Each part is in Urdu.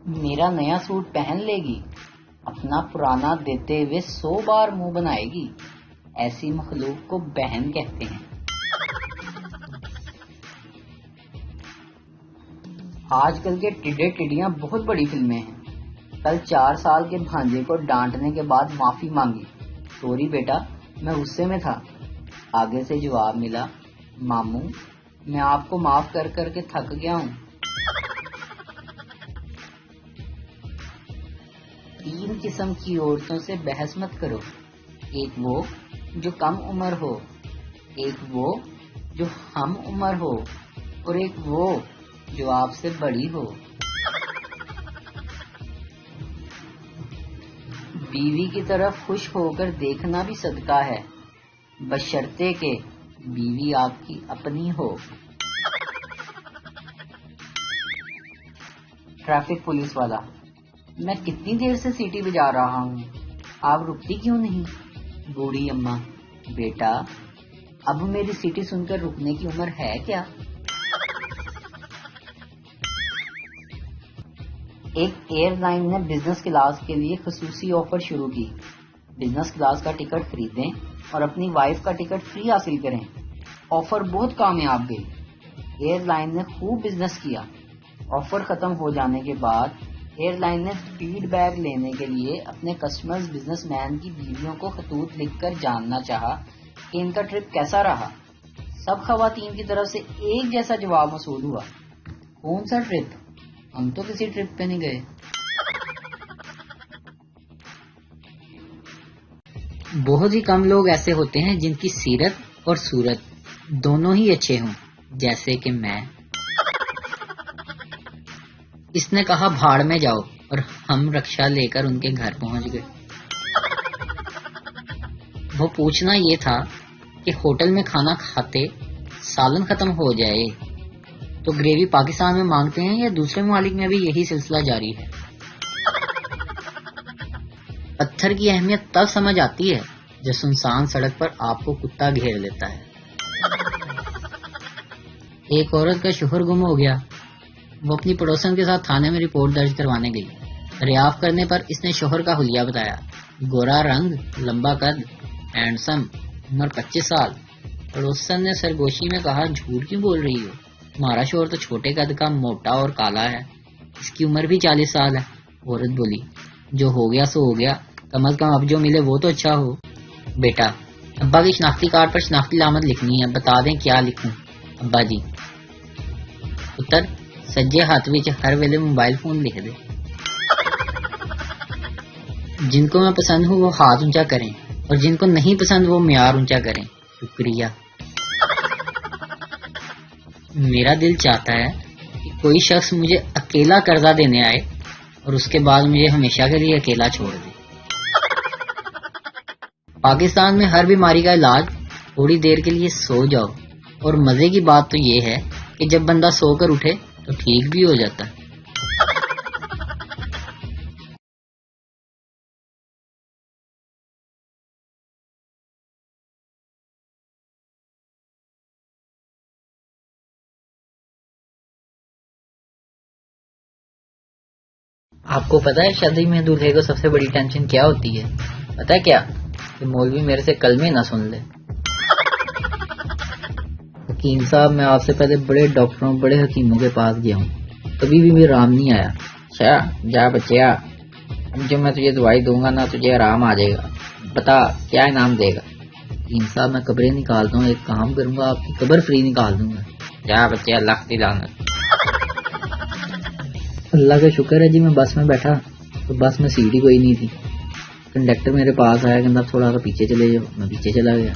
میرا نیا سوٹ پہن لے گی، اپنا پرانا دیتے ہوئے 100 بار منہ بنائے گی، ایسی مخلوق کو بہن کہتے ہیں۔ آج کل کے ٹڈے ٹڈیاں بہت بڑی فلمیں ہیں۔ کل 4 سال کے بھانجے کو ڈانٹنے کے بعد معافی مانگی، سوری بیٹا میں غصے میں تھا۔ آگے سے جواب ملا، ماموں میں آپ کو معاف کر کر کے تھک گیا ہوں۔ 3 قسم کی عورتوں سے بحث مت کرو، ایک وہ جو کم عمر ہو، ایک وہ جو ہم عمر ہو، اور ایک وہ جو آپ سے بڑی ہو۔ بیوی کی طرف خوش ہو کر دیکھنا بھی صدقہ ہے، بشرطے کہ بیوی آپ کی اپنی ہو۔ ٹریفک پولیس والا، میں کتنی دیر سے سیٹی بجا رہا ہوں، آپ رکتی کیوں نہیں؟ بوڑھی اماں، بیٹا اب میری سیٹی سن کر رکنے کی عمر ہے کیا؟ ایک ایئر لائن نے بزنس کلاس کے لیے خصوصی آفر شروع کی۔ بزنس کلاس کا ٹکٹ خریدیں اور اپنی وائف کا ٹکٹ فری حاصل کریں۔ آفر بہت کامیاب گئی، ایئر لائن نے خوب بزنس کیا۔ آفر ختم ہو جانے کے بعد ایئر لائن نے فیڈ بیک لینے کے لیے اپنے کسٹمرز بزنس مین کی بیویوں کو خطوط لکھ کر جاننا چاہا کہ ان کا ٹرپ کیسا رہا۔ سب خواتین کی طرف سے ایک جیسا جواب موصول ہوا، کون سا ٹرپ؟ ہم تو کسی ٹرپ پہ نہیں گئے۔ بہت ہی کم لوگ ایسے ہوتے ہیں جن کی سیرت اور صورت دونوں ہی اچھے ہوں، جیسے کہ میں۔ اس نے کہا بھاڑ میں جاؤ، اور ہم رکشا لے کر ان کے گھر پہنچ گئے۔ وہ پوچھنا یہ تھا کہ ہوٹل میں کھانا کھاتے سالن ختم ہو جائے تو گریوی پاکستان میں مانگتے ہیں یا دوسرے ممالک میں بھی یہی سلسلہ جاری ہے؟ پتھر کی اہمیت تب سمجھ آتی ہے جب سنسان سڑک پر آپ کو کتا گھیر لیتا ہے۔ ایک عورت کا شوہر گم ہو گیا، وہ اپنی پڑوسن کے ساتھ تھانے میں رپورٹ درج کروانے گئی۔ دریافت کرنے پر اس نے شوہر کا حلیہ بتایا، گورا رنگ، لمبا قد، ہینڈسم، عمر 25 سال۔ پڑوسن نے سرگوشی میں کہا، جھوٹ کیوں بول رہی ہو؟ تمہارا شوہر تو چھوٹے قد کا، موٹا اور کالا ہے، اس کی عمر بھی 40 سال ہے۔ عورت بولی، جو ہو گیا سو ہو گیا، کم از کم اب جو ملے وہ تو اچھا ہو۔ بیٹا ابا کی شناختی کارڈ پر شناختی علامت لکھنی ہے، بتا دیں کیا لکھوں؟ ابا جی۔ پتر سجے ہاتھ وچ ہر ویلے موبائل فون لکھ دے۔ جن کو میں پسند ہوں وہ ہاتھ اونچا کریں، اور جن کو نہیں پسند وہ معیار اونچا کریں۔ شکریہ۔ میرا دل چاہتا ہے کہ کوئی شخص مجھے اکیلا قرضہ دینے آئے اور اس کے بعد مجھے ہمیشہ کے لیے اکیلا چھوڑ دے۔ پاکستان میں ہر بیماری کا علاج تھوڑی دیر کے لیے سو جاؤ، اور مزے کی بات تو یہ ہے کہ جب بندہ سو کر اٹھے تو ٹھیک بھی ہو جاتا ہے۔ آپ کو پتا ہے شادی میں دولہے کو سب سے بڑی ٹینشن کیا ہوتی ہے؟ پتا ہے کیا؟ کہ مولوی میرے سے کلمے نہ سن لے۔ حکیم صاحب میں آپ سے پہلے بڑے ڈاکٹروں بڑے حکیموں کے پاس گیا ہوں، کبھی بھی آرام نہیں آیا۔ اچھا جا بچیا، جو میں تجھے دوائی دوں گا نا تجھے آرام آ جائے گا، بتا کیا انعام دے گا؟ حکیم صاحب میں قبریں نکالتا ہوں، ایک کام کروں گا آپ کی قبر فری نکال دوں گا۔ جا بچیا، اللہ کی لعنت۔ اللہ کا شکر ہے جی میں بس میں بیٹھا تو بس میں سیٹ ہی کوئی نہیں تھی۔ کنڈکٹر میرے پاس آیا، کہتا تھوڑا سا پیچھے چلے جاؤ، میں پیچھے چلا گیا۔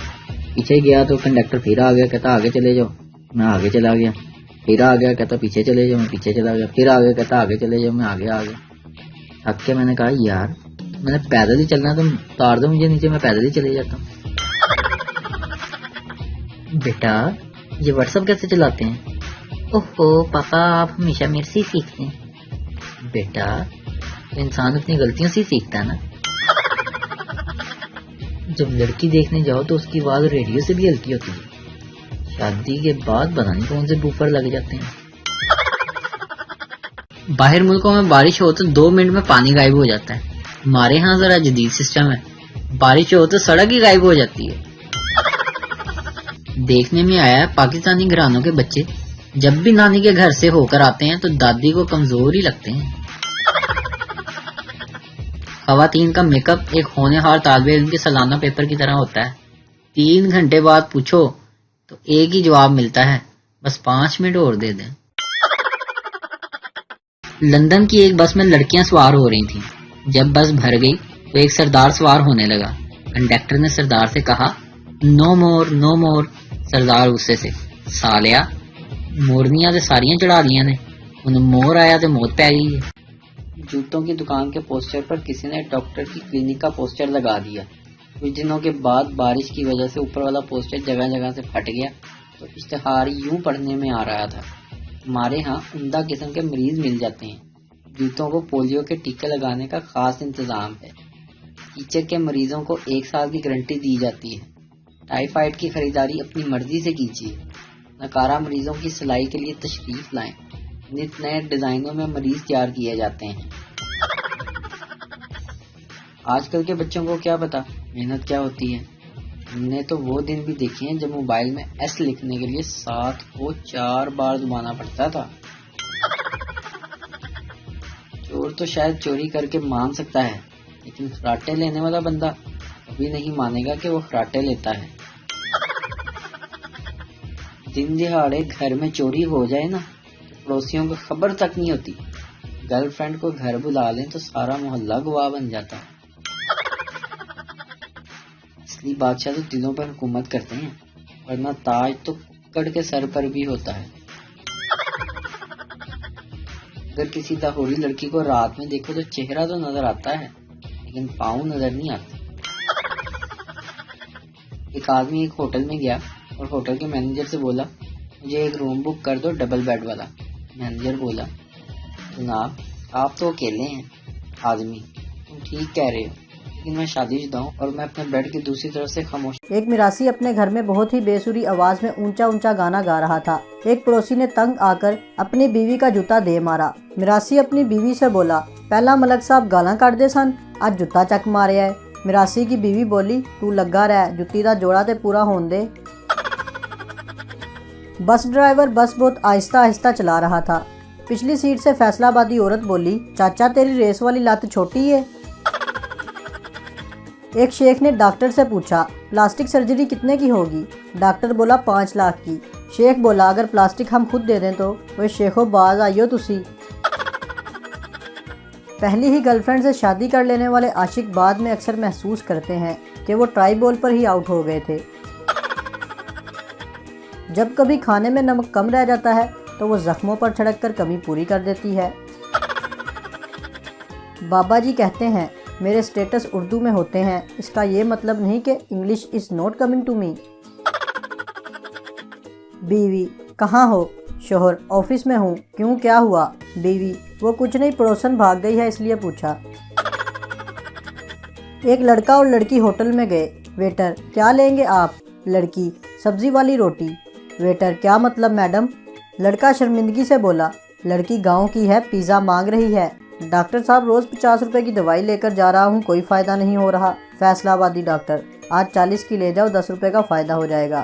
پیچھے گیا تو کنڈکٹر پھر آ گیا، کہتا آگے چلے جاؤ، میں آگے چلا گیا۔ پھر آ گیا، کہتا پیچھے چلے جاؤ، میں پیچھے چلا گیا۔ پھر آ گیا، کہتا آگے چلے جاؤ، میں آگے آ گیا۔ تھک کے میں نے کہا یار میں نے پیدل ہی چلنا، تم اتار دو مجھے نیچے، میں پیدل ہی چلے جاتا ہوں۔ بیٹا یہ واٹس ایپ کیسے چلاتے ہیں؟ اوہو پاپا آپ ہمیشہ میرے سے ہی سیکھتے ہیں۔ بیٹا انسان اپنی غلطیوں سے ہی سیکھتا ہے نا۔ جب لڑکی دیکھنے جاؤ تو اس کی آواز ریڈیو سے بھی ہلکی ہوتی ہے، شادی کے بعد پتہ نہیں کون سے بوفر لگ جاتے ہیں۔ باہر ملکوں میں بارش ہو تو 2 منٹ میں پانی غائب ہو جاتا ہے، ہمارے ہاں ذرا جدید سسٹم ہے، بارش ہو تو سڑک ہی غائب ہو جاتی ہے۔ دیکھنے میں آیا ہے پاکستانی گھرانوں کے بچے جب بھی نانی کے گھر سے ہو کر آتے ہیں تو دادی کو کمزور ہی لگتے ہیں۔ خواتین کا میک اپ ایک ہونہار طالب علم کے سالانہ پیپر کی طرح ہوتا ہے، 3 گھنٹے بعد پوچھو تو ایک ہی جواب ملتا ہے، بس 5 منٹ اور دے دیں۔ لندن کی ایک بس میں لڑکیاں سوار ہو رہی تھیں، جب بس بھر گئی تو ایک سردار سوار ہونے لگا، کنڈکٹر نے سردار سے کہا نو مور نو مور۔ سردار غصے سے سالیا مورنیاں تے ساریاں چڑھا دیاں نے، انہیں مور آیا تے موت پی گئی ہے۔ جوتوں کی دکان کے پوسٹر پر کسی نے ڈاکٹر کی کلینک کا پوسٹر لگا دیا، کچھ دنوں کے بعد بارش کی وجہ سے اوپر والا پوسٹر جگہ جگہ سے پھٹ گیا تو اشتہار یوں پڑھنے میں آ رہا تھا، ہمارے ہاں عمدہ قسم کے مریض مل جاتے ہیں، جوتوں کو پولیو کے ٹیکے لگانے کا خاص انتظام ہے، ٹیچر کے مریضوں کو 1 سال کی گارنٹی دی جاتی ہے، ٹائیفائڈ کی خریداری اپنی مرضی سے کیجیے، ناکارہ مریضوں کی سلائی کے لیے تشریف لائیں، نت نئے ڈیزائنوں میں مریض تیار کیے جاتے ہیں۔ آج کل کے بچوں کو کیا پتا محنت کیا ہوتی ہے، ہم نے تو وہ دن بھی دیکھے ہیں جب موبائل میں ایس لکھنے کے لیے 7 کو 4 بار دبانا پڑتا تھا۔ چور تو شاید چوری کر کے مان سکتا ہے، لیکن خراٹے لینے والا بندہ کبھی نہیں مانے گا کہ وہ خراٹے لیتا ہے۔ دن دہاڑے گھر میں چوری ہو جائے نا تو پڑوسیوں کو خبر تک نہیں ہوتی، گرل فرینڈ کو گھر بلا لیں تو سارا محلہ گواہ بن جاتا ہے۔ اصلی بادشاہ تو دلوں پر حکومت کرتے ہیں، ورنہ تاج تو ککڑ کے سر پر بھی ہوتا ہے۔ اگر کسی لاہوری لڑکی کو رات میں دیکھو تو چہرہ تو نظر آتا ہے لیکن پاؤں نظر نہیں آتے۔ ایک آدمی ایک ہوٹل میں گیا اور ہوٹل کے مینیجر سے بولا مجھے ایک روم بک کر دو ڈبل بیڈ والا۔ مینیجر بولا جناب آپ تو اکیلے ہیں۔ آدمی تم ٹھیک کہہ رہے ہو لیکن میں شادی شدہ ہوں اور میں اپنے بیڈ کی دوسری طرف سے خاموش۔ ایک میراثی اپنے گھر میں بہت ہی بے سری آواز میں اونچا اونچا گانا گا رہا تھا۔ ایک پڑوسی نے تنگ آ کر اپنی بیوی کا جوتا دے مارا۔ میراثی اپنی بیوی سے بولا پہلا ملک صاحب گالاں کٹ دے سن، اج جوتا چک ماریا ہے۔ میراثی کی بیوی بولی تو لگا رہ، جتی دا جوڑا تے پورا ہون دے۔ بس ڈرائیور بس بہت آہستہ آہستہ چلا رہا تھا۔ پچھلی سیٹ سے فیصلہ آبادی عورت بولی چاچا تیری ریس والی لت چھوٹی ہے۔ ایک شیخ نے ڈاکٹر سے پوچھا پلاسٹک سرجری کتنے کی ہوگی؟ ڈاکٹر بولا 5 لاکھ کی۔ شیخ بولا اگر پلاسٹک ہم خود دے دیں تو؟ وہ شیخو باز آئیو تسی۔ پہلی ہی گرل فرینڈ سے شادی کر لینے والے عاشق بعد میں اکثر محسوس کرتے ہیں کہ وہ ٹرائی بول پر ہی آؤٹ ہو گئے تھے۔ جب کبھی کھانے میں نمک کم رہ جاتا ہے تو وہ زخموں پر چھڑک کر کمی پوری کر دیتی ہے۔ بابا جی کہتے ہیں میرے سٹیٹس اردو میں ہوتے ہیں، اس کا یہ مطلب نہیں کہ English is not coming to me. بیوی کہاں ہو؟ شوہر آفس میں ہوں۔ کیوں کیا ہوا؟ بیوی وہ کچھ نہیں، پڑوسن بھاگ گئی ہے اس لیے پوچھا۔ ایک لڑکا اور لڑکی ہوٹل میں گئے۔ ویٹر کیا لیں گے آپ؟ لڑکی سبزی والی روٹی۔ ویٹر کیا مطلب میڈم؟ لڑکا شرمندگی سے بولا لڑکی گاؤں کی ہے، پیزا مانگ رہی ہے۔ ڈاکٹر صاحب روز 50 روپے کی دوائی لے کر جا رہا ہوں، کوئی فائدہ نہیں ہو رہا۔ فیصلہ آبادی ڈاکٹر آج 40 کی لے جاؤ، 10 روپے کا فائدہ ہو جائے گا۔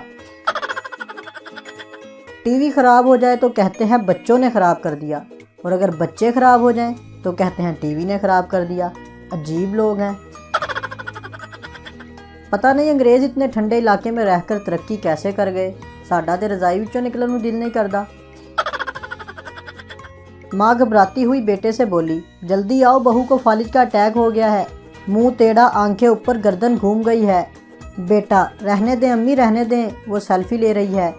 ٹی وی خراب ہو جائے تو کہتے ہیں بچوں نے خراب کر دیا، اور اگر بچے خراب ہو جائیں تو کہتے ہیں ٹی وی نے خراب کر دیا۔ عجیب لوگ ہیں۔ پتہ نہیں انگریز اتنے ٹھنڈے علاقے میں رہ کر ترقی کیسے کر گئے، ساڈا تے رضائی وچوں نکلن نوں دل نہیں کردا۔ ماں گھبراتی ہوئی بیٹے سے بولی جلدی آؤ، بہو کو فالج کا اٹیک ہو گیا ہے، منہ ٹیڑھا، آنکھیں اوپر، گردن گھوم گئی ہے۔ بیٹا رہنے دیں امی رہنے دیں، وہ سیلفی لے رہی ہے۔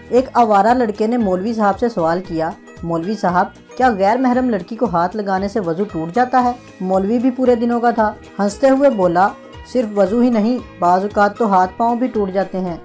ایک آوارہ لڑکے نے مولوی صاحب سے سوال کیا مولوی صاحب کیا غیر محرم لڑکی کو ہاتھ لگانے سے وضو ٹوٹ جاتا ہے؟ مولوی بھی پورے دنوں کا تھا، ہنستے ہوئے بولا صرف وضو ہی نہیں، بعض اوقات تو ہاتھ پاؤں بھی ٹوٹ جاتے ہیں۔